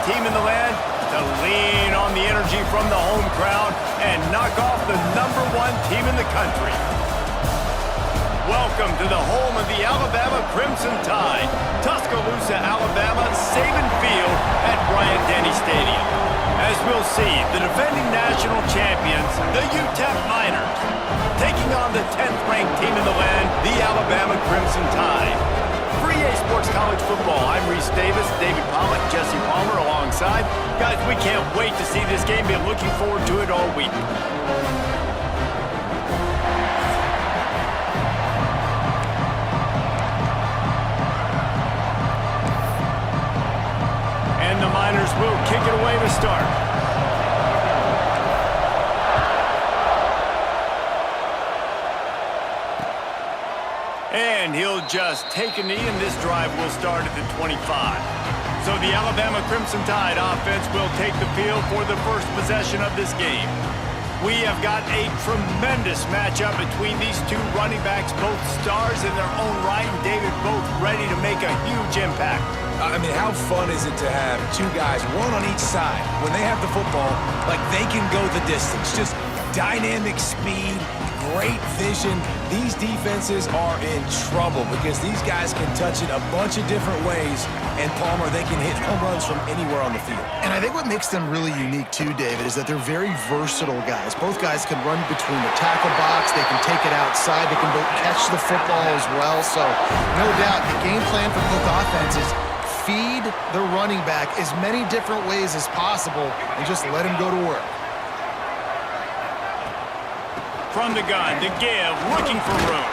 team in the land to lean on the energy from the home crowd and knock off the #1 team in the country. Welcome to the home of the Alabama Crimson Tide, Tuscaloosa, Alabama, Saban Field at Bryant-Denny Stadium. As we'll see, the defending national champions, the UTEP Miners, taking on the 10th-ranked team in the land, the Alabama Crimson Tide. For EA Sports College Football, I'm Reese Davis, David Pollock, Jesse Palmer alongside. Guys, we can't wait to see this game. Been looking forward to it all week. And the Miners will kick it away to start. And he'll just take a knee, and this drive will start at the 25. So the Alabama Crimson Tide offense will take the field for the first possession of this game. We have got a tremendous matchup between these two running backs, both stars in their own right, and David, both ready to make a huge impact. I mean, how fun is it to have two guys, one on each side, when they have the football, like they can go the distance. Just dynamic speed, great vision. These defenses are in trouble because these guys can touch it a bunch of different ways, and Palmer, they can hit home runs from anywhere on the field. And I think what makes them really unique too, David, is that they're very versatile guys. Both guys can run between the tackle box, they can take it outside, they can both catch the football as well. So no doubt the game plan for both offenses, feed the running back as many different ways as possible and just let him go to work. From the gun, to give, looking for room.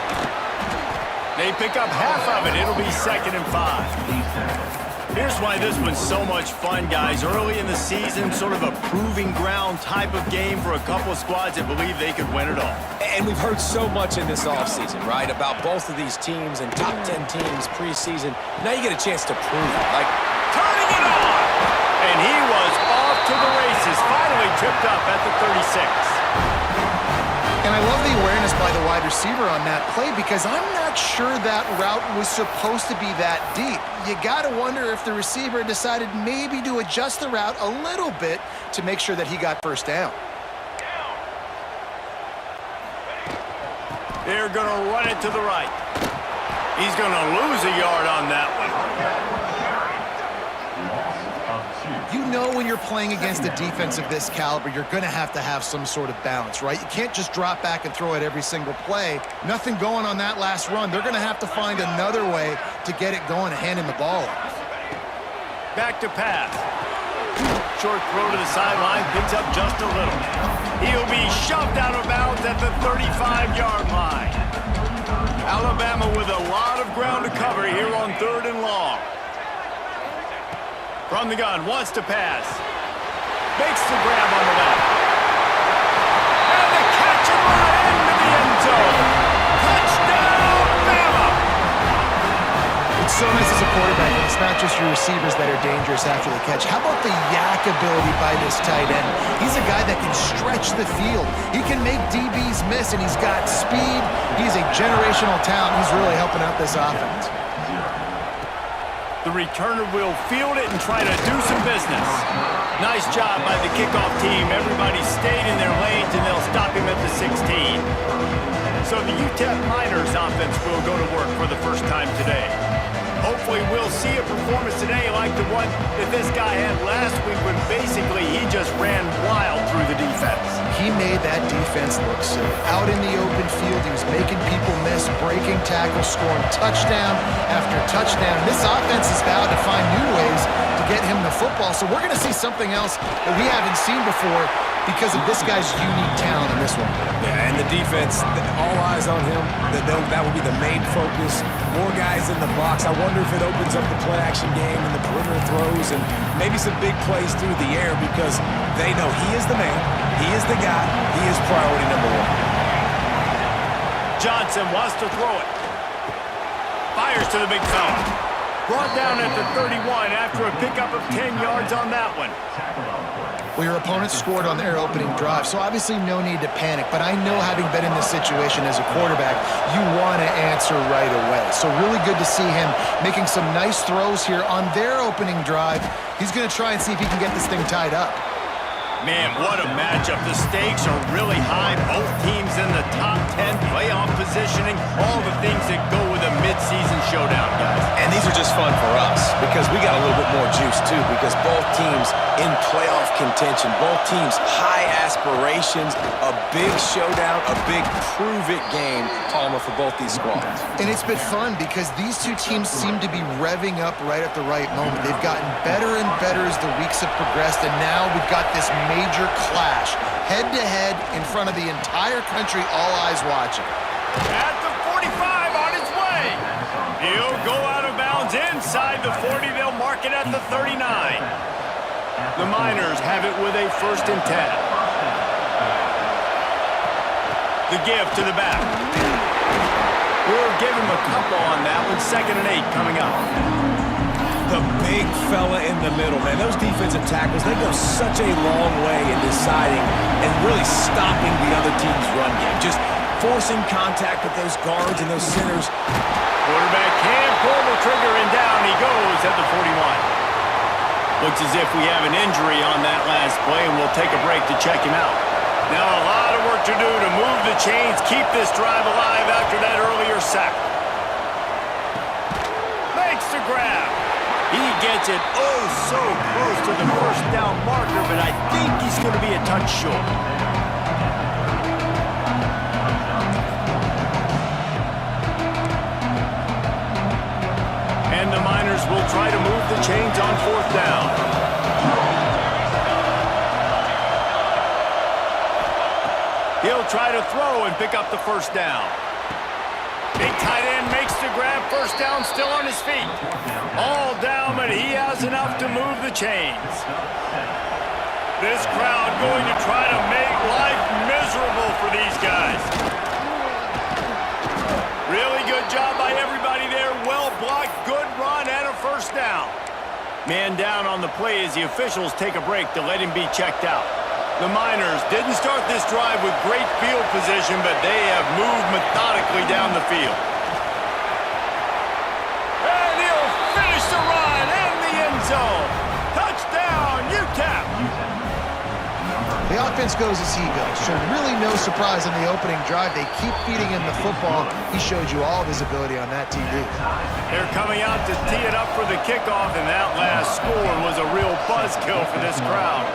They pick up half of it. It'll be 2nd and 5. Here's why this one's so much fun, guys. Early in the season, sort of a proving ground type of game for a couple of squads that believe they could win it all. And we've heard so much in this offseason, right, about both of these teams and top 10 teams preseason. Now you get a chance to prove it. Like, turning it on! And he was off to the races, finally tripped up at the 36. And I love the awareness by the wide receiver on that play because I'm not sure that route was supposed to be that deep. You got to wonder if the receiver decided maybe to adjust the route a little bit to make sure that he got first down. They're going to run it to the right. He's going to lose a yard on that one. You know when you're playing against a defense of this caliber, you're going to have some sort of balance, right? You can't just drop back and throw it every single play. Nothing going on that last run. They're going to have to find another way to get it going and handing the ball off. Back to pass. Short throw to the sideline, picks up just a little. He'll be shoved out of bounds at the 35-yard line. Alabama with a lot of ground to cover here on 3rd and long. From the gun, wants to pass. Makes the grab on the left. And the catch and run into the end zone. Touchdown, Bama! It's so nice as a quarterback, and it's not just your receivers that are dangerous after the catch. How about the yak ability by this tight end? He's a guy that can stretch the field. He can make DBs miss, and he's got speed. He's a generational talent. He's really helping out this offense. The returner will field it and try to do some business. Nice job by the kickoff team. Everybody stayed in their lanes, and they'll stop him at the 16. So the UTEP Miners offense will go to work for the first time today. Hopefully we'll see a performance today like the one that this guy had last week when basically he just ran wild through the defense. He made that defense look silly. Out in the open field, he was making people miss, breaking tackles, scoring touchdown after touchdown. This offense is vowed to find new ways to get him the football. So we're going to see something else that we haven't seen before because of this guy's unique talent in this one. Yeah, and the defense, all eyes on him. That will be the main focus. More guys in the box. I wonder if it opens up the play-action game and the perimeter throws and maybe some big plays through the air because they know he is the man, he is the guy, he is priority #1. Johnson wants to throw it. Fires to the big fella. Brought down at the 31 after a pickup of 10 yards on that one. Well, your opponent scored on their opening drive, so obviously no need to panic. But I know, having been in this situation as a quarterback, you want to answer right away. So really good to see him making some nice throws here on their opening drive. He's going to try and see if he can get this thing tied up. Man, what a matchup. The stakes are really high. Both teams in the top 10, playoff positioning, all the things that go with a midseason showdown, guys. And these are just fun for us because we got a little bit more juice, too, because both teams in playoff contention, both teams high aspirations, a big showdown, a big prove-it game, Palmer, for both these squads. And it's been fun because these two teams seem to be revving up right at the right moment. They've gotten better and better as the weeks have progressed, and now we've got this major clash, head-to-head in front of the entire country, all eyes watching. At the 45 on its way. He'll go out of bounds inside the 40. They'll mark it at the 39. The Miners have it with a 1st and 10. The give to the back. We'll give him a couple on that one. 2nd and 8 coming up. The big fella in the middle, man. Those defensive tackles, they go such a long way in deciding and really stopping the other team's run game. Just forcing contact with those guards and those centers. Quarterback can't pull the trigger, and down he goes at the 41. Looks as if we have an injury on that last play, and we'll take a break to check him out. Now a lot of work to do to move the chains, keep this drive alive after that earlier sack. Makes the grab. He gets it oh so close to the 1st down marker, but I think he's going to be a touch short. And the Miners will try to move the chains on 4th down. He'll try to throw and pick up the 1st down. Big tight end makes the grab. 1st down, still on his feet. All down, but he has enough to move the chains. This crowd going to try to make life miserable for these guys. Really good job by everybody there. Well blocked, good run, and a 1st down. Man down on the play as the officials take a break to let him be checked out. The Miners didn't start this drive with great field position, but they have moved methodically down the field. And he'll finish the run in the end zone. Touchdown, UTEP. The offense goes as he goes, so really no surprise in the opening drive. They keep feeding him the football. He showed you all of his ability on that TV. They're coming out to tee it up for the kickoff, and that last score was a real buzzkill for this crowd.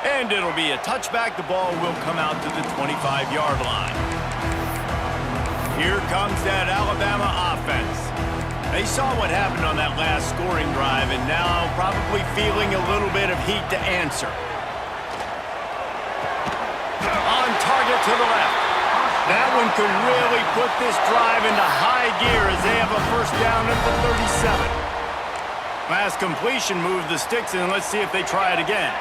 And it'll be a touchback. The ball will come out to the 25-yard line. Here comes that Alabama offense. They saw what happened on that last scoring drive, and now probably feeling a little bit of heat to answer. On target to the left. That one could really put this drive into high gear as they have a 1st down at the 37. Last completion moved the sticks, and let's see if they try it again.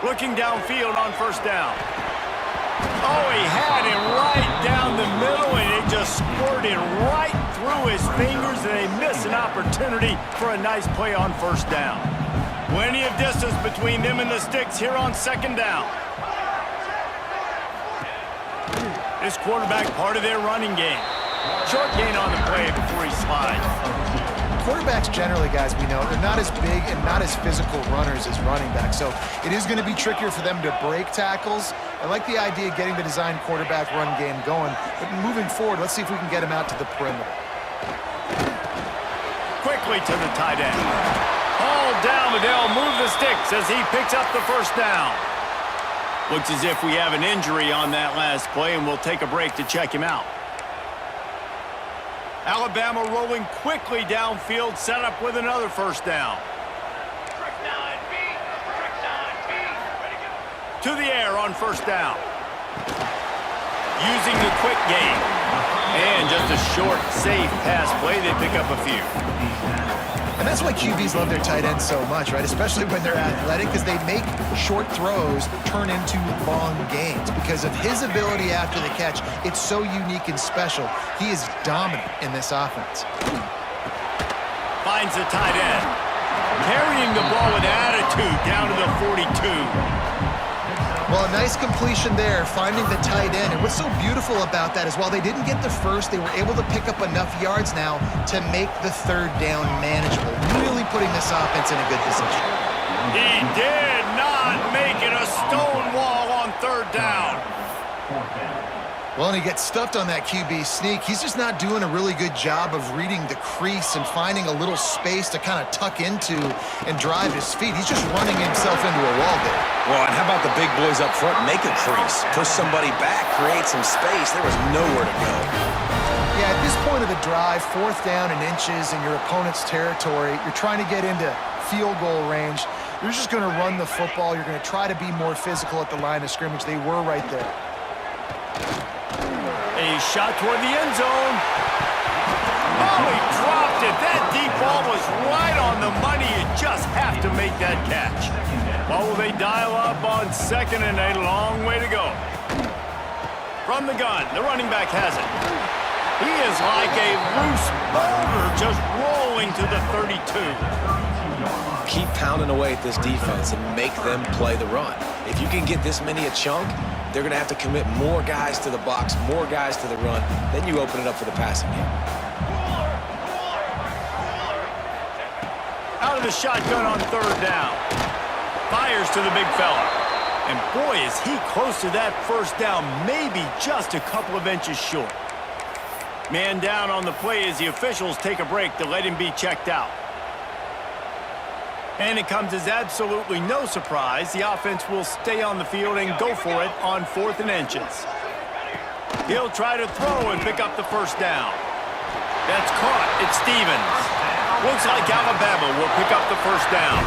Looking downfield on 1st down. Oh, he had him right down the middle, and it just squirted right through his fingers, and they miss an opportunity for a nice play on 1st down. Plenty of distance between them and the sticks here on 2nd down. This quarterback part of their running game. Short gain on the play before he slides. Quarterbacks generally, guys, we know, they're not as big and not as physical runners as running backs, so it is going to be trickier for them to break tackles. I like the idea of getting the design quarterback run game going, but moving forward, let's see if we can get him out to the perimeter. Quickly to the tight end. All down, but they'll move the sticks as he picks up the 1st down. Looks as if we have an injury on that last play, and we'll take a break to check him out. Alabama rolling quickly downfield, set up with another 1st down. To the air on 1st down. Using the quick game. And just a short, safe pass play. They pick up a few. And that's why QBs love their tight ends so much, right? Especially when they're athletic, because they make short throws turn into long gains. Because of his ability after the catch, it's so unique and special. He is dominant in this offense. Finds the tight end. Carrying the ball with attitude down to the 42. Well, a nice completion there, finding the tight end. And what's so beautiful about that is while they didn't get the first, they were able to pick up enough yards now to make the third down manageable, really putting this offense in a good position. He did not make it a stone wall on third down. Well, and he gets stuffed on that QB sneak. He's just not doing a really good job of reading the crease and finding a little space to kind of tuck into and drive his feet. He's just running himself into a wall there. Well, and how about the big boys up front? Make a crease, push somebody back, create some space. There was nowhere to go. Yeah, at this point of the drive, 4th down and inches in your opponent's territory, you're trying to get into field goal range. You're just going to run the football. You're going to try to be more physical at the line of scrimmage. They were right there. A shot toward the end zone. Oh, he dropped it. That deep ball was right on the money. You just have to make that catch. Well, will they dial up on 2nd and a long way to go? From the gun, the running back has it. He is like a loose boulder just rolling to the 32. Keep pounding away at this defense and make them play the run. If you can get this many a chunk, they're going to have to commit more guys to the box, more guys to the run. Then you open it up for the passing game. Out of the shotgun on 3rd down. Fires to the big fella. And boy, is he close to that 1st down, maybe just a couple of inches short. Man down on the play as the officials take a break to let him be checked out. And it comes as absolutely no surprise. The offense will stay on the field and go for it on 4th and inches. He'll try to throw and pick up the 1st down. That's caught. It's Stevens. Looks like Alabama will pick up the 1st down.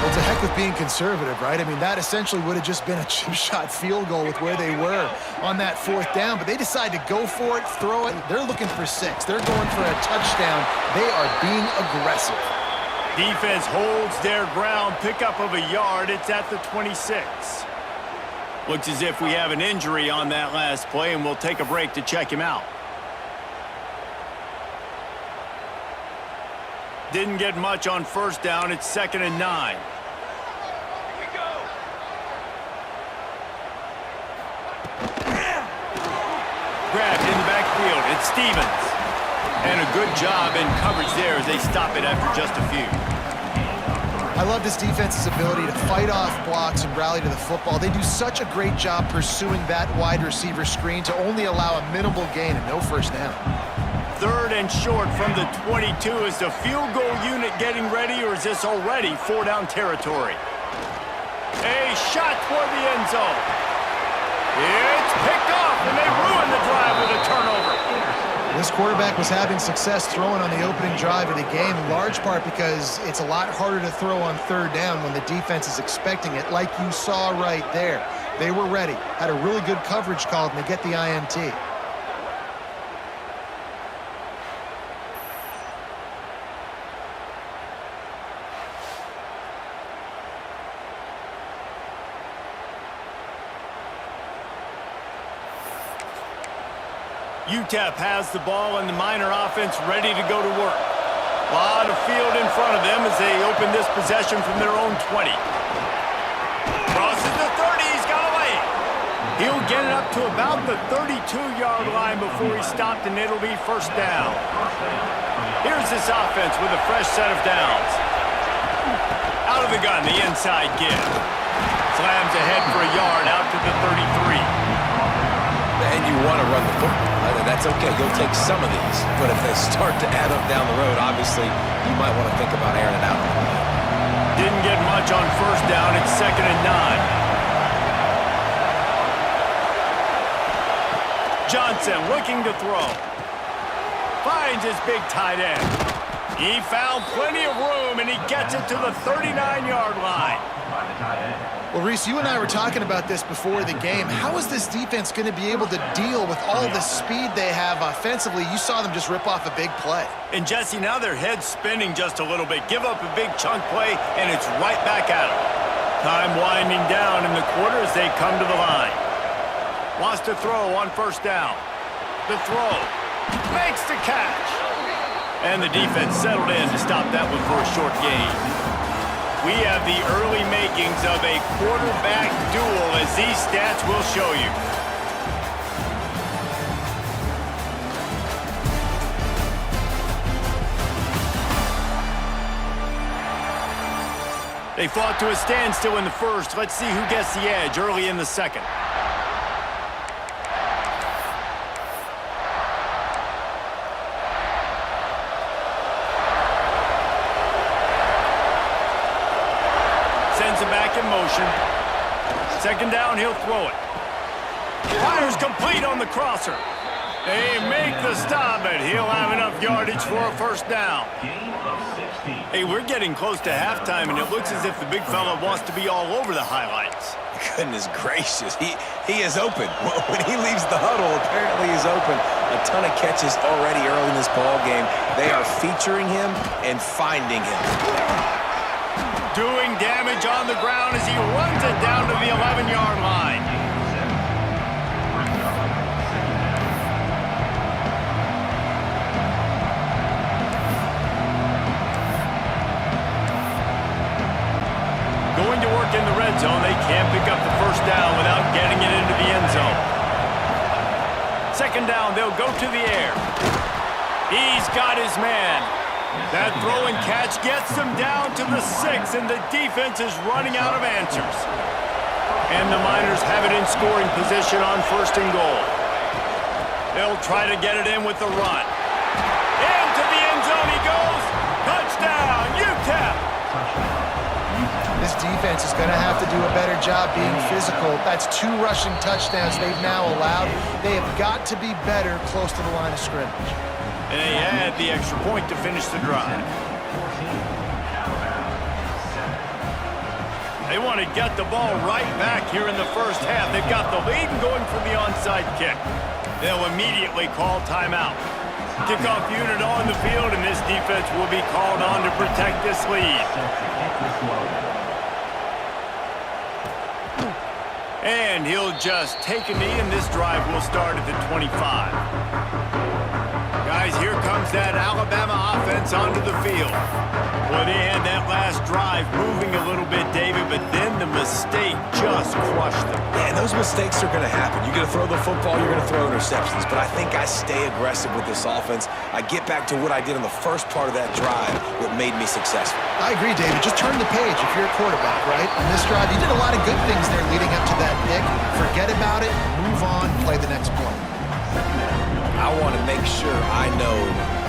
Well, it's a heck of being conservative, right? I mean, that essentially would have just been a chip shot field goal with where they were on that 4th down. But they decide to go for it, throw it. They're looking for 6. They're going for a touchdown. They are being aggressive. Defense holds their ground, pickup of a yard. It's at the 26. Looks as if we have an injury on that last play, and we'll take a break to check him out. Didn't get much on 1st down. It's 2nd and 9. Grabbed in the backfield. It's Stevens. And a good job in coverage there as they stop it after just a few. I love this defense's ability to fight off blocks and rally to the football. They do such a great job pursuing that wide receiver screen to only allow a minimal gain and no 1st down. 3rd and short from the 22. Is the field goal unit getting ready, or is this already 4-down territory? A shot toward the end zone. It's picked off, and they ruin the drive with a turnover. This quarterback was having success throwing on the opening drive of the game, in large part because it's a lot harder to throw on 3rd down when the defense is expecting it, like you saw right there. They were ready, had a really good coverage called, and they get the INT. UTEP has the ball and the Miner offense ready to go to work. A lot of field in front of them as they open this possession from their own 20. Crosses the 30, he's got away. He'll get it up to about the 32-yard line before he's stopped, and it'll be 1st down. Here's this offense with a fresh set of downs. Out of the gun, the inside give. Slams ahead for a yard out to the 33. And you want to run the football. That's okay. You'll take some of these. But if they start to add up down the road, obviously, you might want to think about airing it out. Didn't get much on 1st down. It's 2nd and 9. Johnson looking to throw. Finds his big tight end. He found plenty of room, and he gets it to the 39-yard line. Well, Reese, you and I were talking about this before the game. How is this defense going to be able to deal with all the speed they have offensively? You saw them just rip off a big play. And Jesse, now their head's spinning just a little bit. Give up a big chunk play, and it's right back at them. Time winding down in the quarter as they come to the line. Wants to throw on first down. The throw. Makes the catch. And the defense settled in to stop that one for a short gain. We have the early makings of a quarterback duel, as these stats will show you. They fought to a standstill in the first. Let's see who gets the edge early in the second. Sends it back in motion. Second down, he'll throw it. Fires complete on the crosser. They make the stop, and he'll have enough yardage for a first down. Hey, we're getting close to halftime, and it looks as if the big fella wants to be all over the highlights. Goodness gracious, he is open. When he leaves the huddle, apparently he's open. A ton of catches already early in this ball game. They are featuring him and finding him. Doing damage on the ground as he runs it down to the 11-yard line. Going to work in the red zone. They can't pick up the first down without getting it into the end zone. Second down, they'll go to the air. He's got his man. That throw and catch gets them down to the 6, and the defense is running out of answers. And the Miners have it in scoring position on first and goal. They'll try to get it in with the run. Into the end zone he goes. Touchdown, UTEP! This defense is going to have to do a better job being physical. That's 2 rushing touchdowns they've now allowed. They have got to be better close to the line of scrimmage. And they had the extra point to finish the drive. They want to get the ball right back here in the first half. They've got the lead and going for the onside kick. They'll immediately call timeout. Kickoff unit on the field, and this defense will be called on to protect this lead. And he'll just take a knee, and this drive will start at the 25. Guys, here comes that Alabama offense onto the field. Well, they had that last drive moving a little bit, David, but then the mistake just crushed them. Yeah, and those mistakes are going to happen. You're going to throw the football, you're going to throw interceptions, but I think I stay aggressive with this offense. I get back to what I did in the first part of that drive, what made me successful. I agree, David. Just turn the page if you're a quarterback, right? On this drive, you did a lot of good things there leading up to that pick. Forget about it, move on, play the next play. I want to make sure I know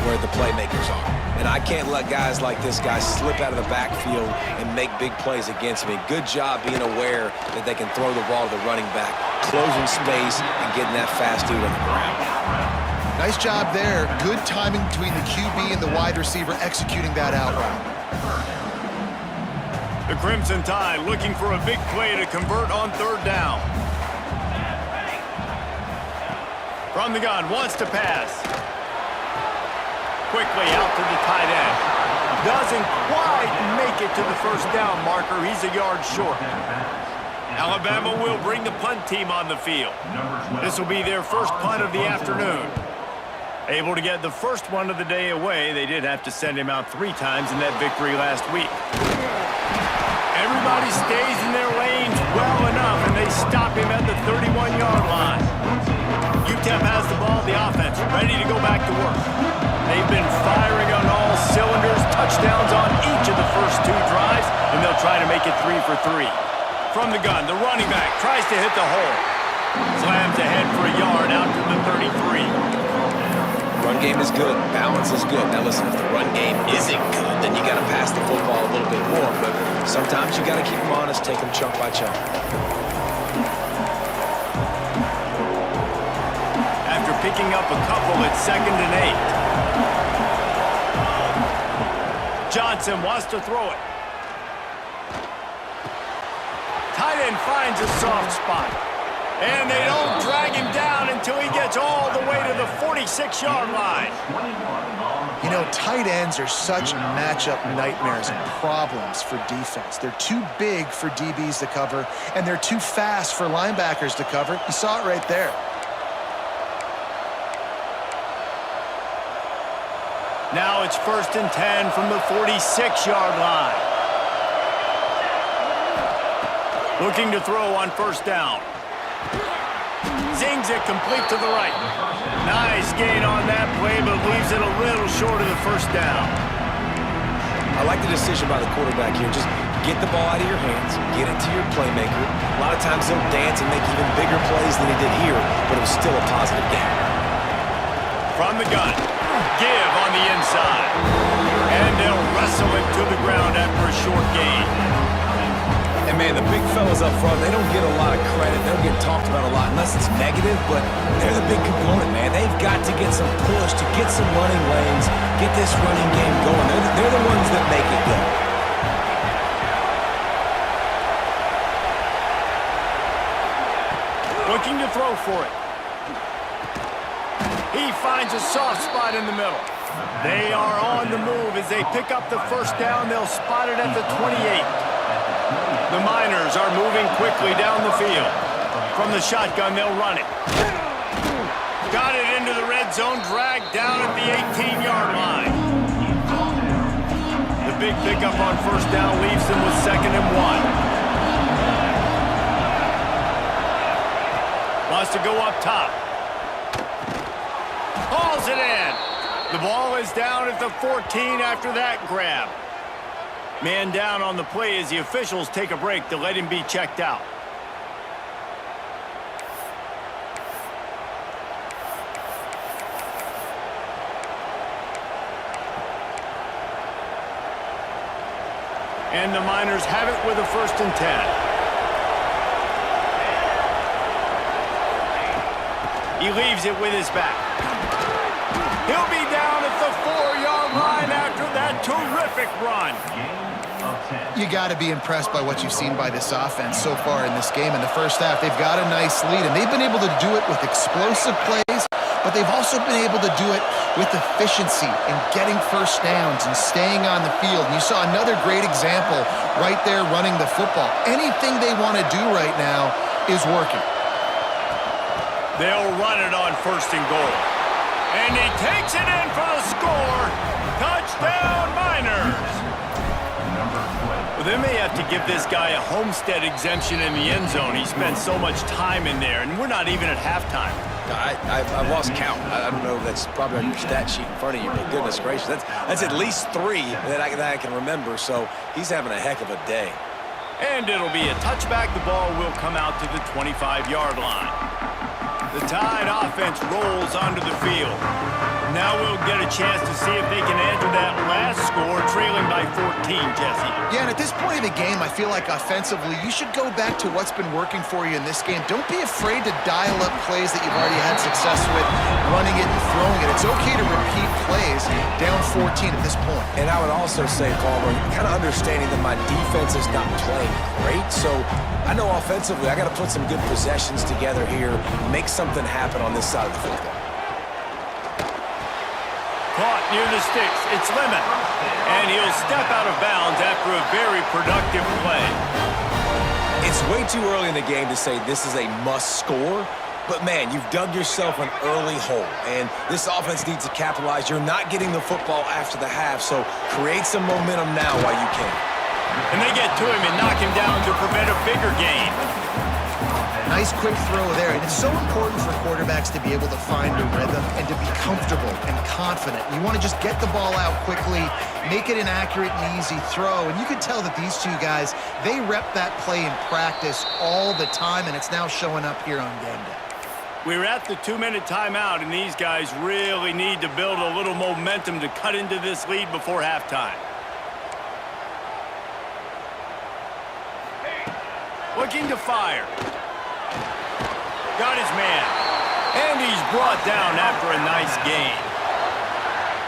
where the playmakers are. And I can't let guys like this guy slip out of the backfield and make big plays against me. Good job being aware that they can throw the ball to the running back, closing space, and getting that fast dude on the ground. Nice job there. Good timing between the QB and the wide receiver executing that out route. The Crimson Tide looking for a big play to convert on third down. From the gun, wants to pass. Quickly out to the tight end. Doesn't quite make it to the first down marker. He's a yard short. Alabama will bring the punt team on the field. This will be their first punt of the afternoon. Able to get the first one of the day away. They did have to send him out 3 times in that victory last week. Everybody stays in their lanes well enough, and they stop him at the 31-yard line. UTEP has the ball, the offense, ready to go back to work. They've been firing on all cylinders, touchdowns on each of the first 2 drives, and they'll try to make it 3 for 3. From the gun, the running back tries to hit the hole. Slams ahead for a yard out to the 33. Run game is good. Balance is good. Now listen, if the run game isn't good, then you got to pass the football a little bit more. But sometimes you got to keep them honest, take them chunk by chunk. After picking up a couple, it's 2nd and 8. Johnson wants to throw it. Tight tight end finds a soft spot. And they don't drag him down until he gets all the way to the 46-yard line. You know, tight ends are such matchup nightmares and problems for defense. They're too big for DBs to cover, and they're too fast for linebackers to cover. You saw it right there. Now it's 1st and 10 from the 46-yard line. Looking to throw on 1st down. Zings it complete to the right. Nice gain on that play, but leaves it a little short of the 1st down. I like the decision by the quarterback here. Just get the ball out of your hands, get it to your playmaker. A lot of times he'll dance and make even bigger plays than he did here, but it was still a positive game. From the gun, give on the inside. And they'll wrestle it to the ground after a short gain. And, man, the big fellas up front, they don't get a lot of credit. They don't get talked about a lot unless it's negative, but they're the big component, man. They've got to get some push, to get some running lanes, get this running game going. They're the ones that make it go. Looking to throw for it. He finds a soft spot in the middle. They are on the move as they pick up the 1st down. They'll spot it at the 28. The Miners are moving quickly down the field. From the shotgun, they'll run it. Got it into the red zone, dragged down at the 18-yard line. The big pickup on 1st down leaves them with 2nd and 1. Wants to go up top. Hauls it in. The ball is down at the 14 after that grab. Man down on the play as the officials take a break to let him be checked out. And the Miners have it with a 1st and 10. He leaves it with his back. He'll be down at the 4-yard line after that terrific run. You got to be impressed by what you've seen by this offense so far in this game. In the 1st half, they've got a nice lead, and they've been able to do it with explosive plays, but they've also been able to do it with efficiency and getting 1st downs and staying on the field. And you saw another great example right there running the football. Anything they want to do right now is working. They'll run it on 1st and goal. And he takes it in for the score. Touchdown, Miners. Well, they may have to give this guy a homestead exemption in the end zone. He spent so much time in there, and we're not even at halftime. I've lost count. I don't know if that's probably on your stat sheet in front of you, but goodness gracious, that's at least 3 that I can remember, so he's having a heck of a day. And it'll be a touchback. The ball will come out to the 25-yard line. The Tide offense rolls onto the field. Now we'll get a chance to see if they can answer that last score, trailing by 14, Jesse. Yeah, and at this point of the game, I feel like offensively, you should go back to what's been working for you in this game. Don't be afraid to dial up plays that you've already had success with, running it and throwing it. It's okay to repeat plays down 14 at this point. And I would also say, Palmer, kind of understanding that my defense is not playing great, so I know offensively I got to put some good possessions together here, make something happen on this side of the football. Caught near the sticks. It's Lemon. And he'll step out of bounds after a very productive play. It's way too early in the game to say this is a must score, but man, you've dug yourself an early hole, and this offense needs to capitalize. You're not getting the football after the half, so create some momentum now while you can. And they get to him and knock him down to prevent a bigger gain. Nice quick throw there, and it's so important for quarterbacks to be able to find a rhythm and to be comfortable and confident. You want to just get the ball out quickly, make it an accurate and easy throw, and you can tell that these two guys, they rep that play in practice all the time, and it's now showing up here on game day. We're at the 2-minute timeout, and these guys really need to build a little momentum to cut into this lead before halftime. Looking to fire. Got his man. And he's brought down after a nice gain.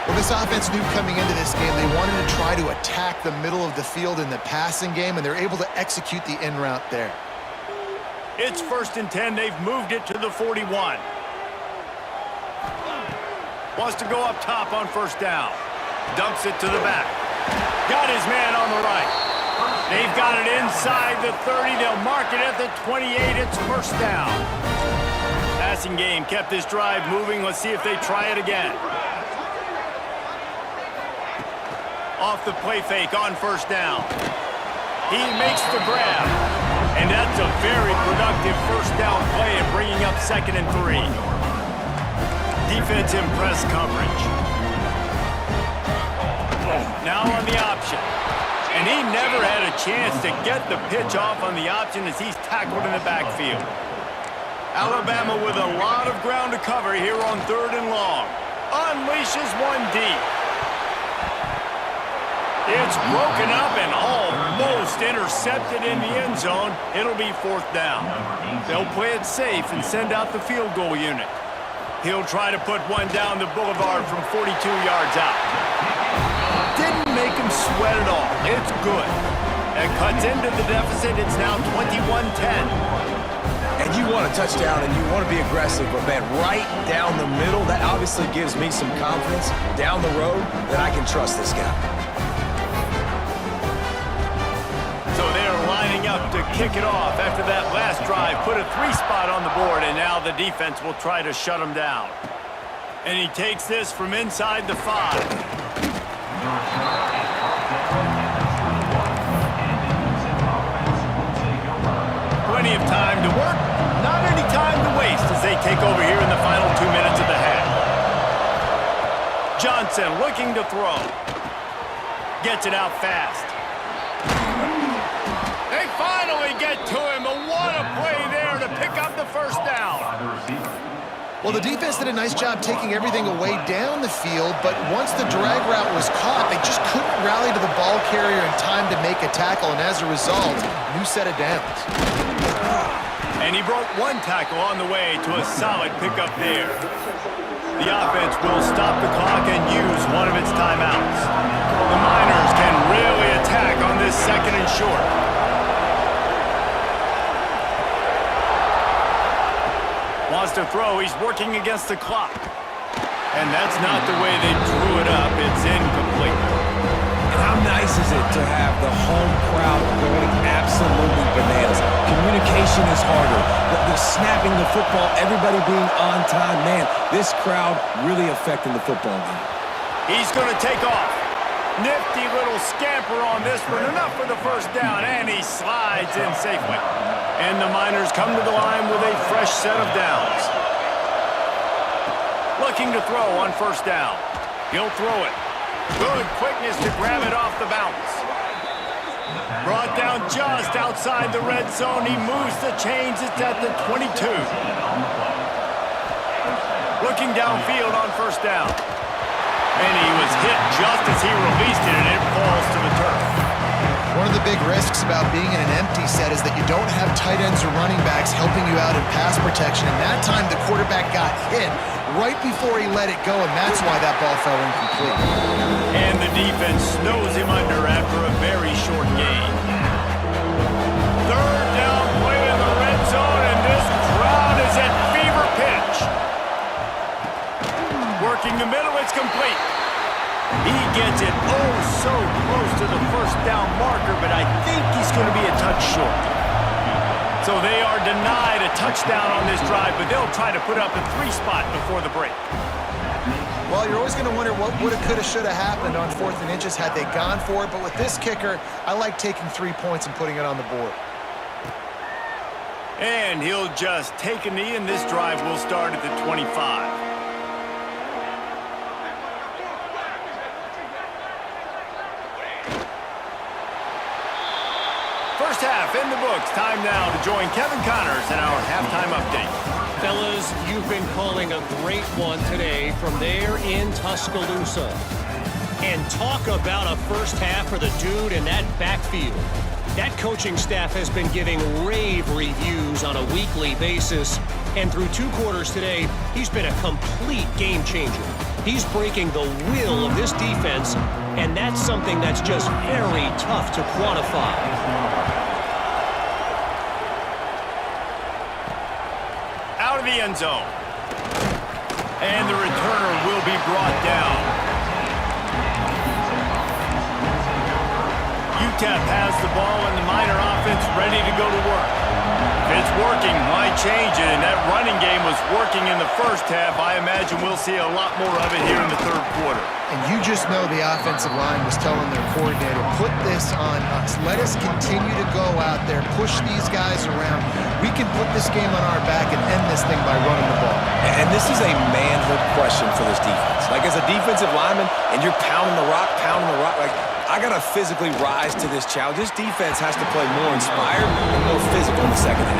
Well, this offense knew coming into this game they wanted to try to attack the middle of the field in the passing game, and they're able to execute the in route there. It's 1st and 10. They've moved it to the 41. Wants to go up top on 1st down. Dumps it to the back. Got his man on the right. They've got it inside the 30. They'll mark it at the 28. It's 1st down. Passing game kept this drive moving. Let's see if they try it again. Off the play fake on 1st down. He makes the grab. And that's a very productive 1st down play of bringing up 2nd and 3. Defense in press coverage. Now on the option. And he never had a chance to get the pitch off on the option as he's tackled in the backfield. Alabama with a lot of ground to cover here on 3rd and long. Unleashes one deep. It's broken up and almost intercepted in the end zone. It'll be 4th down. They'll play it safe and send out the field goal unit. He'll try to put one down the boulevard from 42 yards out. Didn't make him sweat at all. It's good. It cuts into the deficit. It's now 21-10. And you want a touchdown and you want to be aggressive, but man, right down the middle, that obviously gives me some confidence down the road that I can trust this guy. So they're lining up to kick it off after that last drive. Put a 3-spot on the board, and now the defense will try to shut him down. And he takes this from inside the 5. Plenty of time to work, not any time to waste as they take over here in the final 2 minutes of the half. Johnson looking to throw. Gets it out fast. They finally get to him, but what a play there to pick up the 1st down. Well, the defense did a nice job taking everything away down the field, but once the drag route was caught, they just couldn't rally to the ball carrier in time to make a tackle, and as a result, new set of downs. And he broke one tackle on the way to a solid pickup there. The offense will stop the clock and use one of its timeouts. The Miners can really attack on this 2nd and short. Wants to throw. He's working against the clock. And that's not the way they drew it up. It's incomplete. And how nice is it to have the home crowd going absolutely bananas? Communication is harder. The snapping the football, everybody being on time. Man, this crowd really affecting the football game. He's going to take off. Nifty little scamper on this one. Enough for the 1st down, and he slides in safely. And the Miners come to the line with a fresh set of downs. Looking to throw on 1st down. He'll throw it. Good quickness to grab it off the bounce. Brought down just outside the red zone. He moves the chains. It's at the 22. Looking downfield on 1st down. And he was hit just as he released it, and it falls to the turf. One of the big risks about being in an empty set is that you don't have tight ends or running backs helping you out in pass protection. And that time, the quarterback got hit right before he let it go, and that's why that ball fell incomplete. And the defense snows him under after a very short gain. 3rd down play in the red zone, and this crowd is at fever pitch. Working the middle, it's complete. He gets it so close to the 1st down marker, but I think he's going to be a touch short. So they are denied a touchdown on this drive, but they'll try to put up a 3-spot before the break. Well, you're always going to wonder what woulda, coulda, shoulda happened on 4th and inches had they gone for it, but with this kicker, I like taking 3 points and putting it on the board. And he'll just take a knee, and this drive will start at the 25. First half in the books. Time now to join Kevin Connors in our halftime update. Fellas, you've been calling a great one today from there in Tuscaloosa. And talk about a first half for the dude in that backfield. That coaching staff has been giving rave reviews on a weekly basis. And through 2 quarters today, he's been a complete game changer. He's breaking the will of this defense, and that's something that's just very tough to quantify. out of the end zone. And the returner will be brought down. UTEP has the ball and the Miner offense ready to go to work. If it's working, why change it? And that running game was working in the first half. I imagine we'll see a lot more of it here in the third quarter. And you just know the offensive line was telling their coordinator, put this on us. Let us continue to go out there, push these guys around. We can put this game on our back and end this thing by running the ball. And this is a manhood question for this defense. Like, as a defensive lineman, and you're pounding the rock, like, I got to physically rise to this challenge. This defense has to play more inspired and more physical in the second half.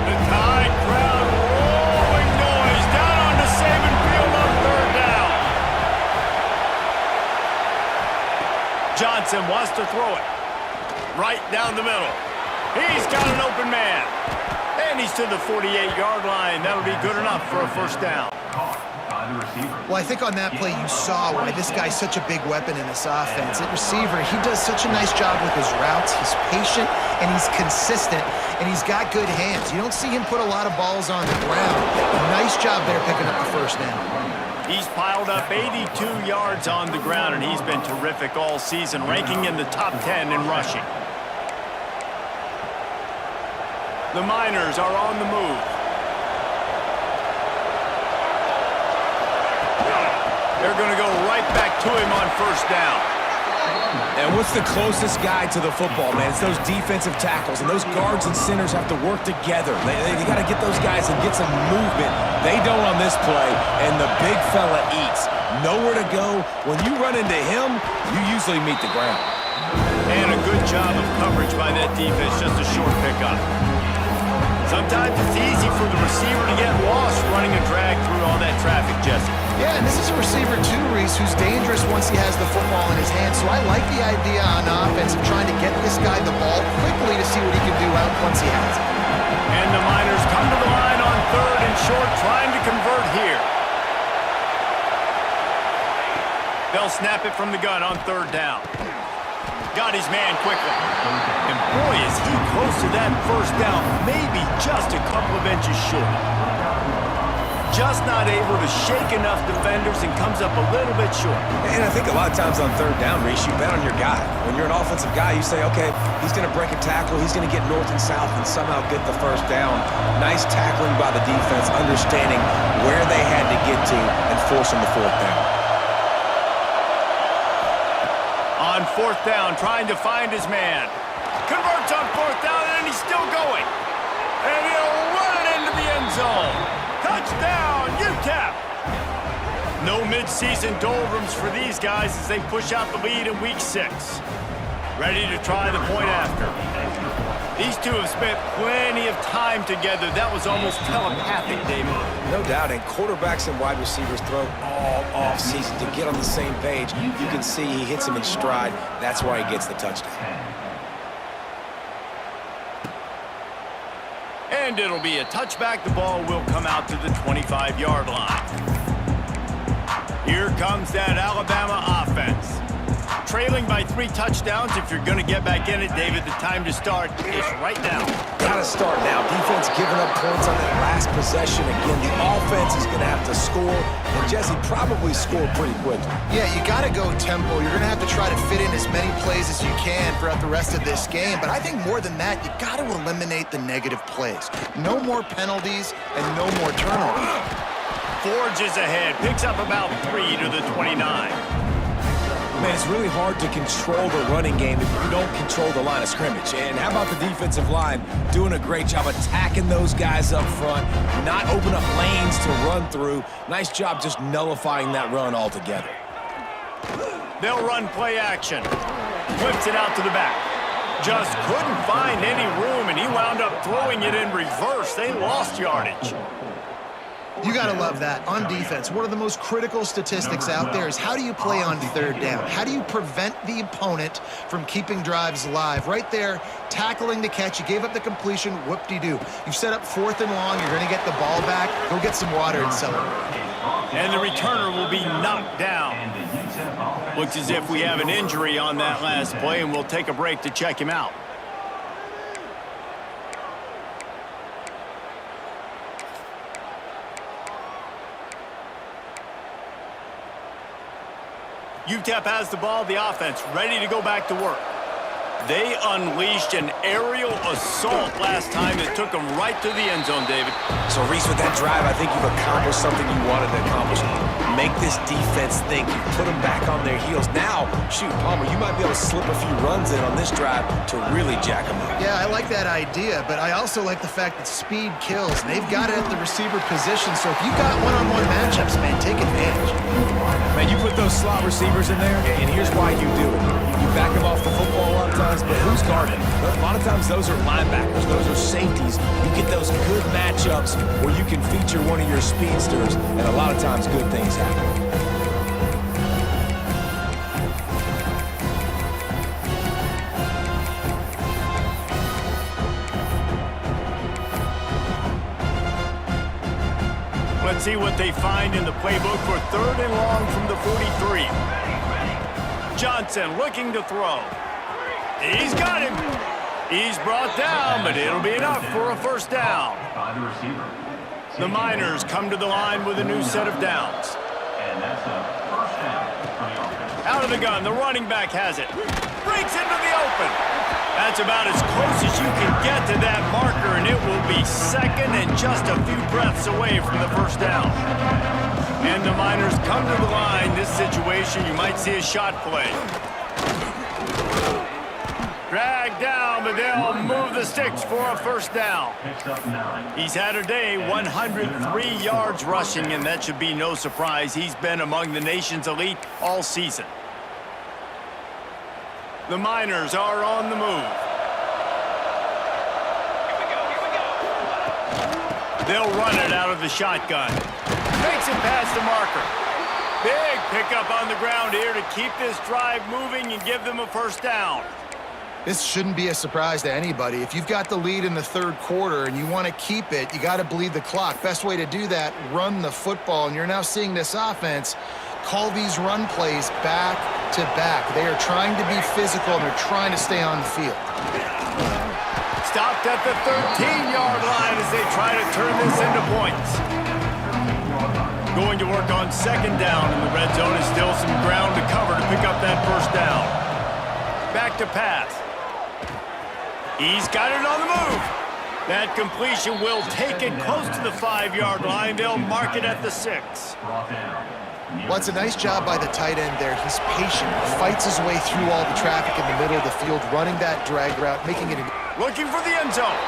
The Tide crowd rolling noise down on the Saban field on third down. Johnson wants to throw it. Right down the middle. He's got an open man. And he's to the 48-yard line. That'll be good enough for a first down. Well, I think on that play you saw why this guy's such a big weapon in this offense. At receiver, he does such a nice job with his routes. He's patient, and he's consistent, and he's got good hands. You don't see him put a lot of balls on the ground. Nice job there picking up the first down. He's piled up 82 yards on the ground, and he's been terrific all season, ranking in the top 10 in rushing. The Miners are on the move. They're going to go right back to him on first down. And what's the closest guy to the football, man? It's those defensive tackles, and those guards and centers have to work together. They got to get those guys and get some movement. They don't on this play, and the big fella eats. Nowhere to go. When you run into him, you usually meet the ground. And a good job of coverage by that defense, just a short pickup. Sometimes it's easy for the receiver to get lost running a drag through all that traffic, Jesse. Yeah, and this is a receiver too, Reese, who's dangerous once he has the football in his hands. So I like the idea on offense of trying to get this guy the ball quickly to see what he can do out once he has it. And the Miners come to the line on third and short, trying to convert here. They'll snap it from the gun on third down. Got his man quickly. And boy, is he close to that first down, maybe just a couple of inches short. Just not able to shake enough defenders and comes up a little bit short. And I think a lot of times on third down, Reese, you bet on your guy. When you're an offensive guy, you say, okay, he's going to break a tackle, he's going to get north and south and somehow get the first down. Nice tackling by the defense, understanding where they had to get to and forcing the fourth down. On fourth down, trying to find his man. Converts on fourth down, and he's still going. And he'll run it into the end zone. Touchdown, UTEP! No midseason doldrums for these guys as they push out the lead in week 6. Ready to try the point after. These two have spent plenty of time together. That was almost telepathic, David. No doubt, and quarterbacks and wide receivers throw all offseason to get on the same page. You can see he hits him in stride. That's why he gets the touchdown. And it'll be a touchback. The ball will come out to the 25-yard line. Here comes that Alabama offense. Trailing by 3 touchdowns. If you're going to get back in it, David, the time to start is right now. Got to start now. Defense giving up points on that last possession. Again, the offense is going to have to score, and Jesse probably scored pretty quickly. Yeah, you got to go tempo. You're going to have to try to fit in as many plays as you can throughout the rest of this game. But I think more than that, you got to eliminate the negative plays. No more penalties and no more turnovers. Forges ahead, picks up about 3 to the 29. Man, it's really hard to control the running game if you don't control the line of scrimmage. And how about the defensive line doing a great job attacking those guys up front, not open up lanes to run through. Nice job just nullifying that run altogether. They'll run play action. Flips it out to the back. Just couldn't find any room, and he wound up throwing it in reverse. They lost yardage. You got to love that. On defense, one of the most critical statistics out there is how do you play on third down? How do you prevent the opponent from keeping drives alive? Right there, tackling the catch. You gave up the completion. Whoop-de-doo. You've set up 4th and long. You're going to get the ball back. Go get some water and celebrate. And the returner will be knocked down. Looks as if we have an injury on that last play, and we'll take a break to check him out. UTEP has the ball, the offense ready to go back to work. They unleashed an aerial assault last time that took them right to the end zone, David. So, Reese, with that drive, I think you've accomplished something you wanted to accomplish. Make this defense think. You put them back on their heels. Now, shoot, Palmer, you might be able to slip a few runs in on this drive to really jack them up. Yeah, I like that idea, but I also like the fact that speed kills. And they've got it at the receiver position, so if you've got one-on-one matchups, man, take advantage. Man, you put those slot receivers in there, and here's why you do it. You back them off the football a lot of times, but who's guarding? A lot of times those are linebackers, those are safeties. You get those good matchups where you can feature one of your speedsters, and a lot of times good things happen. Let's see what they find in the playbook for 3rd and long from the 43. Johnson looking to throw. He's got him. He's brought down, but it'll be enough for a first down. The Miners come to the line with a new set of downs. Out of the gun, the running back has it. Breaks into the open. That's about as close as you can get to that marker, and it will be second and just a few breaths away from the first down. And the Miners come to the line. This situation, you might see a shot play. Drag down, but they'll move the sticks for a first down. He's had a day, 103 yards rushing, and that should be no surprise. He's been among the nation's elite all season. The Miners are on the move. They'll run it out of the shotgun. Makes it past the marker. Big pickup on the ground here to keep this drive moving and give them a first down. This shouldn't be a surprise to anybody. If you've got the lead in the 3rd quarter and you want to keep it, you got to bleed the clock. Best way to do that, run the football. And you're now seeing this offense call these run plays back to back. They are trying to be physical, and they're trying to stay on the field. Stopped at the 13-yard line as they try to turn this into points. Going to work on 2nd down, and the red zone is still some ground to cover to pick up that first down. Back to pass. He's got it on the move. That completion will take it close to the 5-yard line. They'll mark it at the 6. Well, it's a nice job by the tight end there. He's patient. He fights his way through all the traffic in the middle of the field, running that drag route, making it... Looking for the end zone.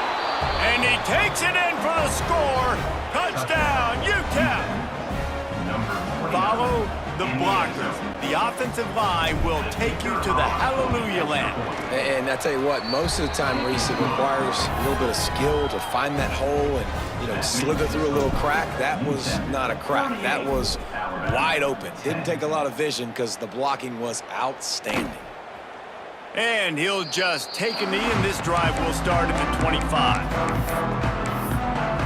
And he takes it in for the score. Touchdown, UTEP. Follow the blockers. The offensive line will take you to the hallelujah land. And I tell you what, most of the time, Reese, it requires a little bit of skill to find that hole and, slither through a little crack. That was not a crack. That was wide open. Didn't take a lot of vision because the blocking was outstanding. And he'll just take a knee, and this drive will start at the 25.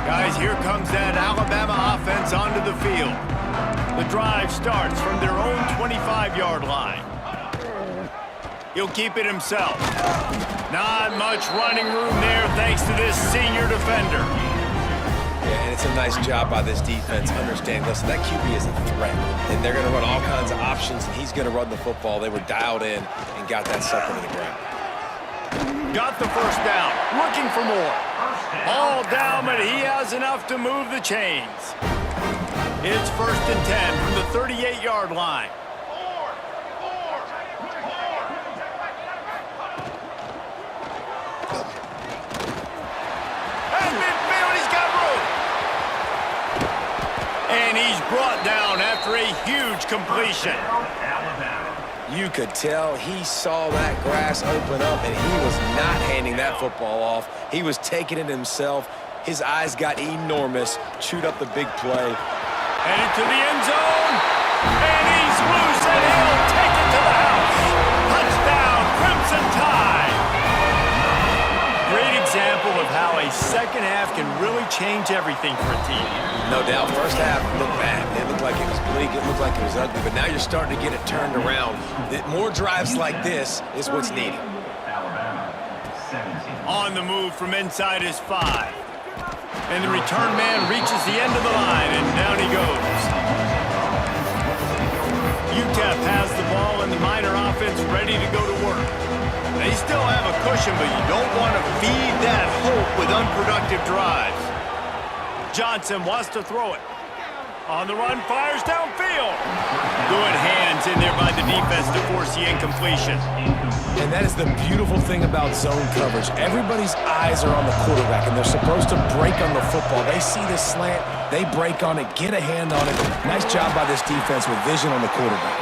Guys, here comes that Alabama offense onto the field. The drive starts from their own 25-yard line. He'll keep it himself. Not much running room there thanks to this senior defender. Yeah, and it's a nice job by this defense understanding, listen, that QB is a threat, and they're going to run all kinds of options, and he's going to run the football. They were dialed in and got that sucker to the ground. Got the first down, looking for more. All down, but he has enough to move the chains. It's 1st and 10 from the 38-yard line. And he's brought down after a huge completion. You could tell he saw that grass open up, and he was not handing that football off. He was taking it himself. His eyes got enormous, chewed up the big play. Headed to the end zone, and he's loose, and he'll take it to the house. Touchdown, Crimson Tide. Great example of how a second half can really change everything for a team. No doubt. First half looked bad. It looked like it was bleak. It looked like it was ugly. But now you're starting to get it turned around. More drives like this is what's needed. On the move from inside his 5. And the return man reaches the end of the line, and down he goes. UTEP has the ball Miner offense ready to go to work. They still have a cushion, but you don't want to feed that hope with unproductive drives. Johnson wants to throw it. On the run, fires downfield. Good hands in there by the defense to force the incompletion. And that is the beautiful thing about zone coverage. Everybody's eyes are on the quarterback, and they're supposed to break on the football. They see this slant, they break on it, get a hand on it. Nice job by this defense with vision on the quarterback.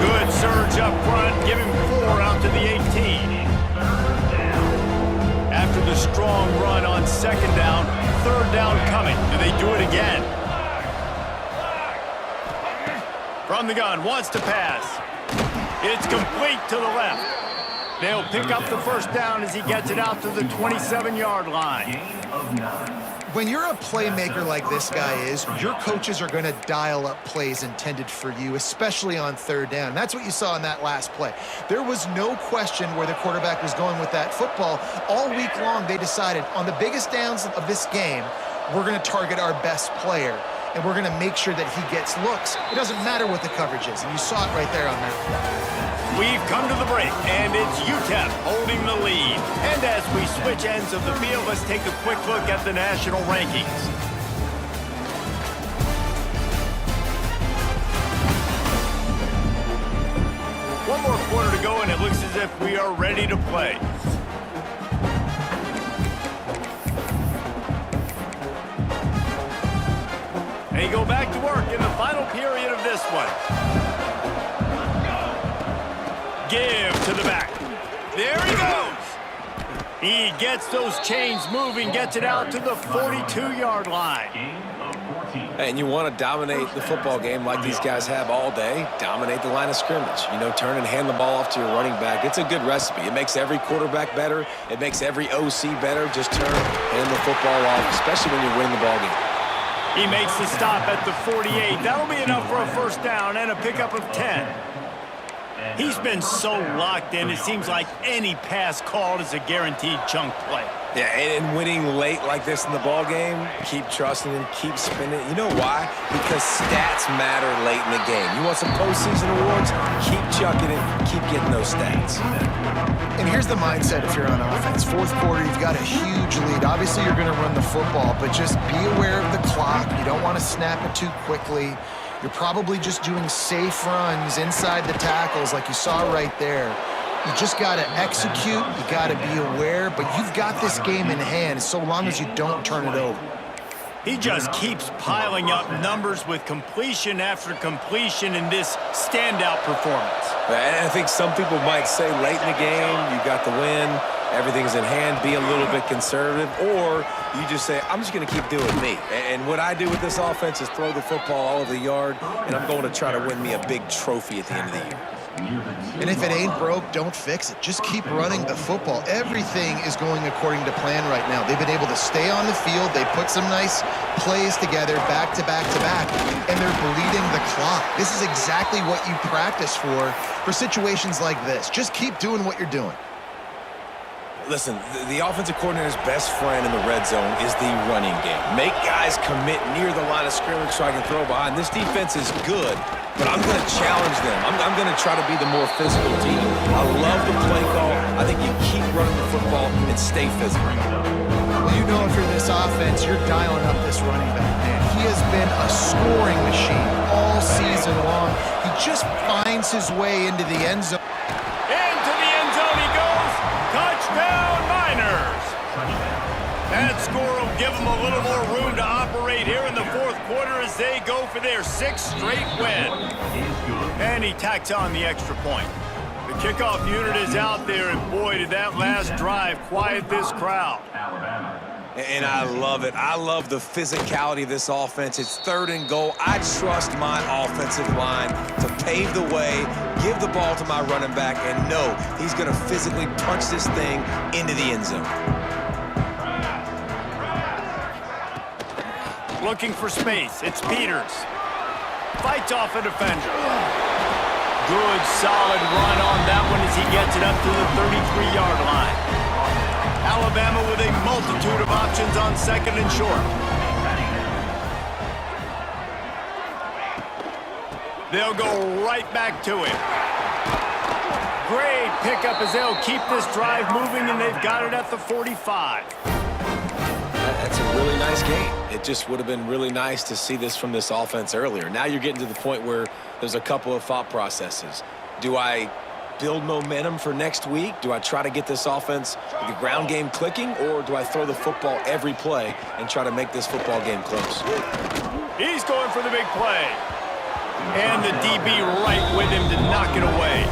Good surge up front, giving 4 out to the 18. After the strong run on second down, third down coming. Do they do it again? From the gun, wants to pass. It's complete to the left. They'll pick up the first down as he gets it out to the 27-yard line. When you're a playmaker like this guy is, your coaches are going to dial up plays intended for you, especially on third down. That's what you saw in that last play. There was no question where the quarterback was going with that football. All week long, they decided on the biggest downs of this game, we're going to target our best player, and we're going to make sure that he gets looks. It doesn't matter what the coverage is, and you saw it right there on that play. We've come to the break, and it's UTEP holding the lead. And as we switch ends of the field, let's take a quick look at the national rankings. One more quarter to go, and it looks as if we are ready to play. They go back to work in the final period of this one. Give to the back. There he goes. He gets those chains moving, gets it out to the 42-yard line. And you want to dominate the football game like these guys have all day. Dominate the line of scrimmage. You know, turn and hand the ball off to your running back. It's a good recipe. It makes every quarterback better. It makes every OC better. Just turn, hand the football off, especially when you're winning the ball game. He makes the stop at the 48. That'll be enough for a first down and a pickup of 10. He's been so locked in, it seems like any pass called is a guaranteed chunk play. Yeah, and winning late like this in the ball game, keep trusting him, keep spinning. You know why? Because stats matter late in the game. You want some postseason awards? Keep chucking it, keep getting those stats. And here's the mindset if you're on offense. Fourth quarter, you've got a huge lead. Obviously, you're going to run the football, but just be aware of the clock. You don't want to snap it too quickly. You're probably just doing safe runs inside the tackles like you saw right there. You just got to execute. You got to be aware, but you've got this game in hand so long as you don't turn it over. He just keeps piling up numbers with completion after completion in this standout performance. And I think some people might say late in the game, you got the win, everything's in hand, be a little bit conservative, or you just say, I'm just going to keep doing me. And what I do with this offense is throw the football all over the yard, and I'm going to try to win me a big trophy at the end of the year. And if it ain't broke, don't fix it. Just keep running the football. Everything is going according to plan right now. They've been able to stay on the field. They put some nice plays together back to back to back, and they're bleeding the clock. This is exactly what you practice for situations like this. Just keep doing what you're doing. Listen, the offensive coordinator's best friend in the red zone is the running game. Make guys commit near the line of scrimmage so I can throw behind. This defense is good, but I'm going to challenge them. I'm going to try to be the more physical team. I love the play call. I think you keep running the football and stay physical. Well, you know if you're this offense, you're dialing up this running back, man. He has been a scoring machine all season long. He just finds his way into the end zone. Into the end zone he goes. Touchdown, Miners. That score will give them a little more room to operate here in the fourth quarter as they go for their 6th straight win. And he tacks on the extra point. The kickoff unit is out there, and boy, did that last drive quiet this crowd. And I love it. I love the physicality of this offense. It's 3rd and goal. I trust my offensive line to pave the way, give the ball to my running back, and know he's going to physically punch this thing into the end zone. Looking for space. It's Peters. Fights off a defender. Good, solid run on that one as he gets it up to the 33-yard line. Alabama with a multitude of options on 2nd and short. They'll go right back to him. great pickup as they'll keep this drive moving, and they've got it at the 45. That's a really nice game. It just would have been really nice to see this from this offense earlier. Now you're getting to the point where there's a couple of thought processes. Do I build momentum for next week? Do I try to get this offense, the ground game clicking, or do I throw the football every play and try to make this football game close? He's going for the big play. And the DB right with him to knock it away.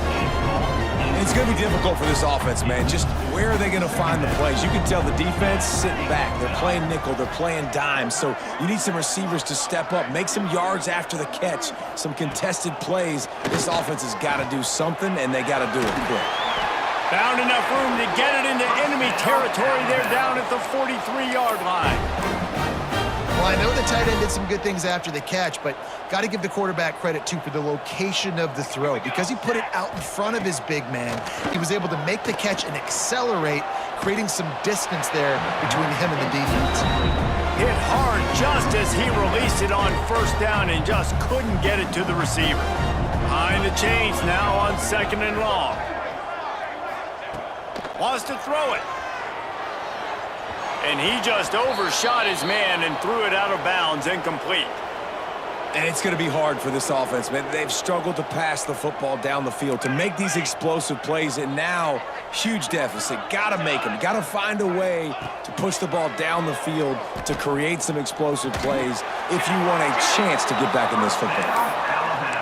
It's going to be difficult for this offense, man. Just where are they going to find the plays? You can tell the defense sitting back. They're playing nickel. They're playing dime. So you need some receivers to step up, make some yards after the catch, some contested plays. This offense has got to do something, and they got to do it quick. Found enough room to get it into enemy territory. They're down at the 43-yard line. Well, I know the tight end did some good things after the catch, but got to give the quarterback credit, too, for the location of the throw. Because he put it out in front of his big man, he was able to make the catch and accelerate, creating some distance there between him and the defense. Hit hard just as he released it on first down and just couldn't get it to the receiver. Behind the chains now on 2nd and long. Wants to throw it. And he just overshot his man and threw it out of bounds, incomplete. And it's going to be hard for this offense, man. They've struggled to pass the football down the field, to make these explosive plays, and now, huge deficit. Got to make them. Got to find a way to push the ball down the field to create some explosive plays if you want a chance to get back in this football.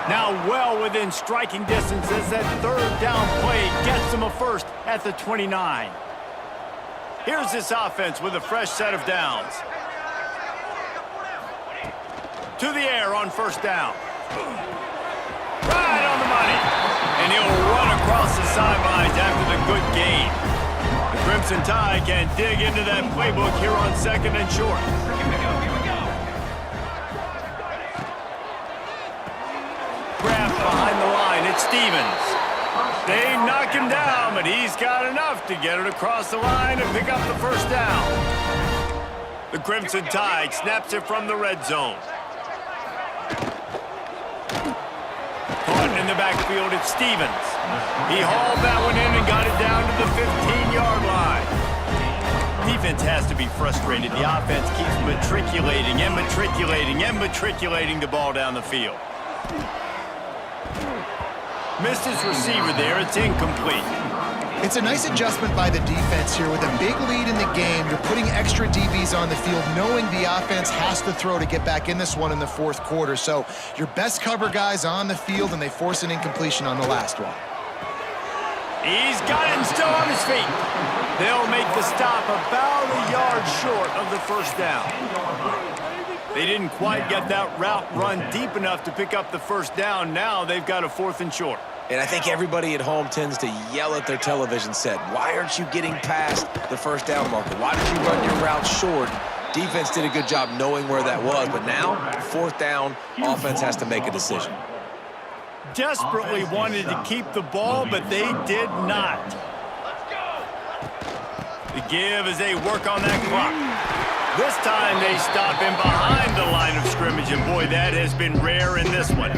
Now well within striking distance as that 3rd down play gets them a first at the 29. Here's this offense with a fresh set of downs. To the air on first down. Right on the money. And he'll run across the sidelines after the good gain. The Crimson Tide can dig into that playbook here on 2nd and short. Grabbed behind the line, it's Stevens. They knock him down, but he's got enough to get it across the line and pick up the first down. The Crimson Tide snaps it from the red zone. Caught in the backfield, it's Stevens. He hauled that one in and got it down to the 15-yard line. Defense has to be frustrated. The offense keeps matriculating and matriculating and matriculating the ball down the field. Missed his receiver there. It's incomplete. It's a nice adjustment by the defense here. With a big lead in the game, you're putting extra DBs on the field, knowing the offense has to throw to get back in this one in the 4th quarter. So your best cover guys on the field, and they force an incompletion on the last one. He's got it and still on his feet. They'll make the stop about a yard short of the first down. They didn't quite get that route run deep enough to pick up the first down. Now they've got a 4th and short. And I think everybody at home tends to yell at their television set. Why aren't you getting past the first down marker? Why did you run your route short? Defense did a good job knowing where that was, but now, 4th down, offense has to make a decision. Desperately wanted to keep the ball, but they did not. The give as they work on that clock. This time they stop him behind the line of scrimmage, and boy, that has been rare in this one.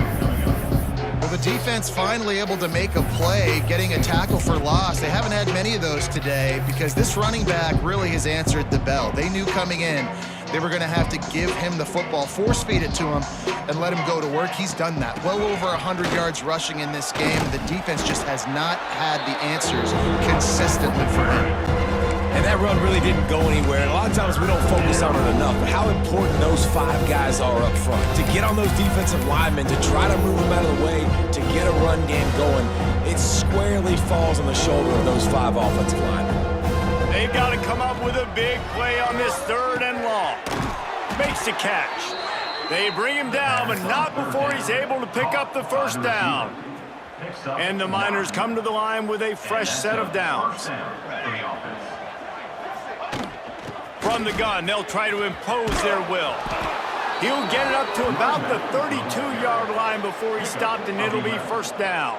Well, the defense finally able to make a play, getting a tackle for loss. They haven't had many of those today because this running back really has answered the bell. They knew coming in they were going to have to give him the football, force feed it to him, and let him go to work. He's done that. Well over 100 yards rushing in this game. The defense just has not had the answers consistently for him. And that run really didn't go anywhere. And a lot of times we don't focus on it enough. But how important those 5 guys are up front. To get on those defensive linemen, to try to move them out of the way, to get a run game going, it squarely falls on the shoulder of those 5 offensive linemen. They've got to come up with a big play on this 3rd and long. Makes the catch. They bring him down, but not before he's able to pick up the first down. And the Miners come to the line with a fresh set of downs. From the gun, they'll try to impose their will. He'll get it up to about the 32-yard line before he stopped, and it'll be first down.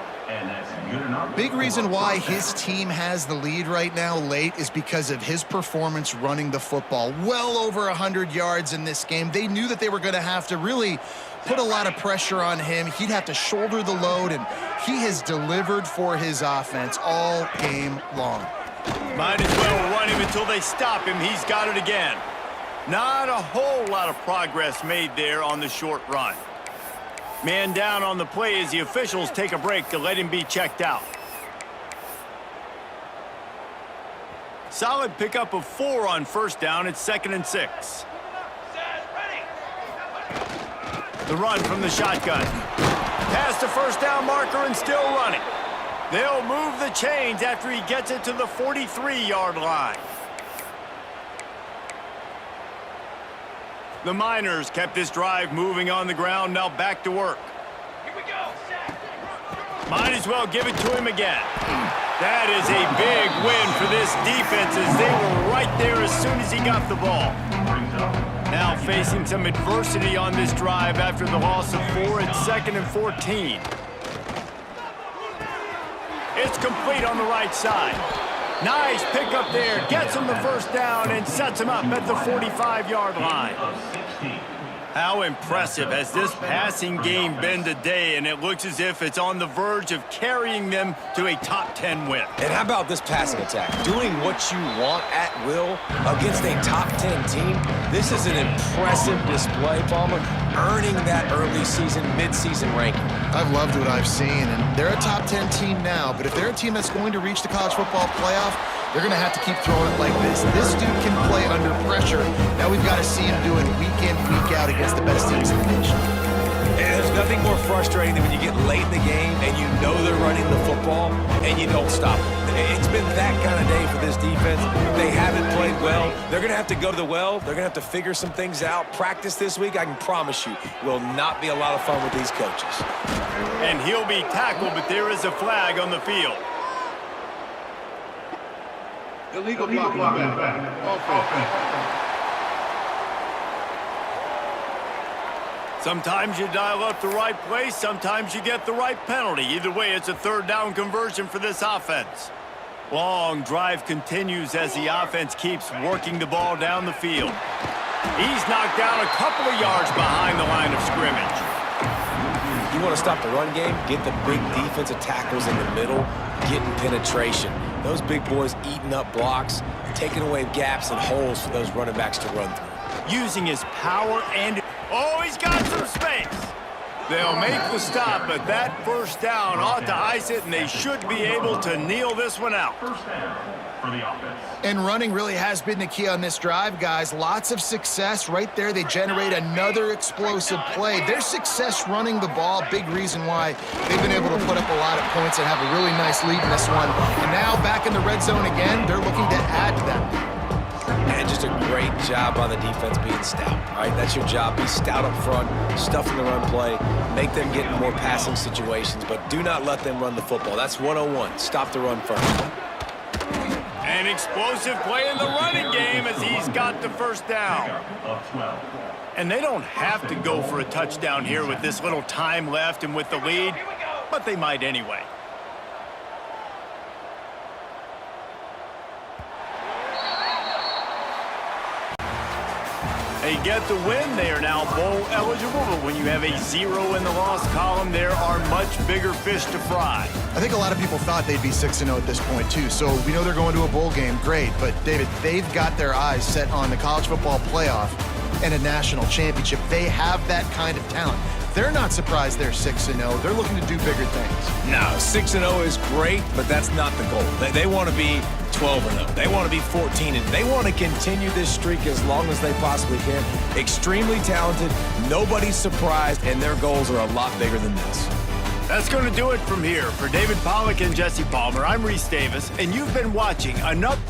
Big reason why his team has the lead right now late is because of his performance running the football. Well over 100 yards in this game. They knew that they were going to have to really put a lot of pressure on him. He'd have to shoulder the load, and he has delivered for his offense all game long. Might as well run him until they stop him. He's got it again. Not a whole lot of progress made there on the short run. Man down on the play as the officials take a break to let him be checked out. Solid pickup of 4 on first down. It's 2nd and 6. The run from the shotgun. Past the first down marker and still running. They'll move the chains after he gets it to the 43-yard line. The Miners kept this drive moving on the ground, now back to work. Here we go. Might as well give it to him again. That is a big win for this defense as they were right there as soon as he got the ball. Now facing some adversity on this drive after the loss of 4 at 2nd and 14. It's complete on the right side. Nice pickup there. Gets him the first down and sets him up at the 45-yard line. How impressive has this passing game been today, and it looks as if it's on the verge of carrying them to a top 10 win. And how about this passing attack? Doing what you want at will against a top 10 team. This is an impressive display, Palmer, earning that early season, mid-season ranking. I've loved what I've seen, and they're a top 10 team now, but if they're a team that's going to reach the college football playoff, they're going to have to keep throwing it like this. This dude can play under pressure. Now we've got to see him do it week in, week out against the best teams in the nation. And there's nothing more frustrating than when you get late in the game and you know they're running the football and you don't stop them. It's been that kind of day for this defense. They haven't played well. They're going to have to go to the well. They're going to have to figure some things out. Practice this week, I can promise you, will not be a lot of fun with these coaches. And he'll be tackled, but there is a flag on the field. Illegal blocking back. Offense. Sometimes you dial up the right place, sometimes you get the right penalty. Either way, it's a 3rd down conversion for this offense. Long drive continues as the offense keeps working the ball down the field. He's knocked down a couple of yards behind the line of scrimmage. You want to stop the run game? Get the big defensive tackles in the middle, getting penetration. Those big boys eating up blocks, taking away gaps and holes for those running backs to run through. Using his power and... Oh, he's got some space. They'll make the stop, but that first down ought to ice it, and they should be able to kneel this one out. First down for the offense. And running really has been the key on this drive, guys. Lots of success right there. They generate another explosive play. Their success running the ball, big reason why they've been able to put up a lot of points and have a really nice lead in this one. And now back in the red zone again, they're looking to add to that lead. And just a great job by the defense being stout, right? That's your job. Be stout up front, stuff in the run play, make them get in more passing situations, but do not let them run the football. That's 101. Stop the run first. An explosive play in the running game as he's got the first down. And they don't have to go for a touchdown here with this little time left and with the lead, but they might anyway. They get the win. They are now bowl eligible, but when you have a 0 in the loss column, there are much bigger fish to fry. I think a lot of people thought they'd be 6-0 at this point, too. So we know they're going to a bowl game. Great. But, David, they've got their eyes set on the college football playoff and a national championship. They have that kind of talent. They're not surprised they're 6-0. They're looking to do bigger things. No, 6-0 is great, but that's not the goal. They want to be 12-0. They want to be 14-0. They want to continue this streak as long as they possibly can. Extremely talented, nobody's surprised, and their goals are a lot bigger than this. That's going to do it from here. For David Pollack and Jesse Palmer, I'm Reese Davis, and you've been watching another...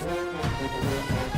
off.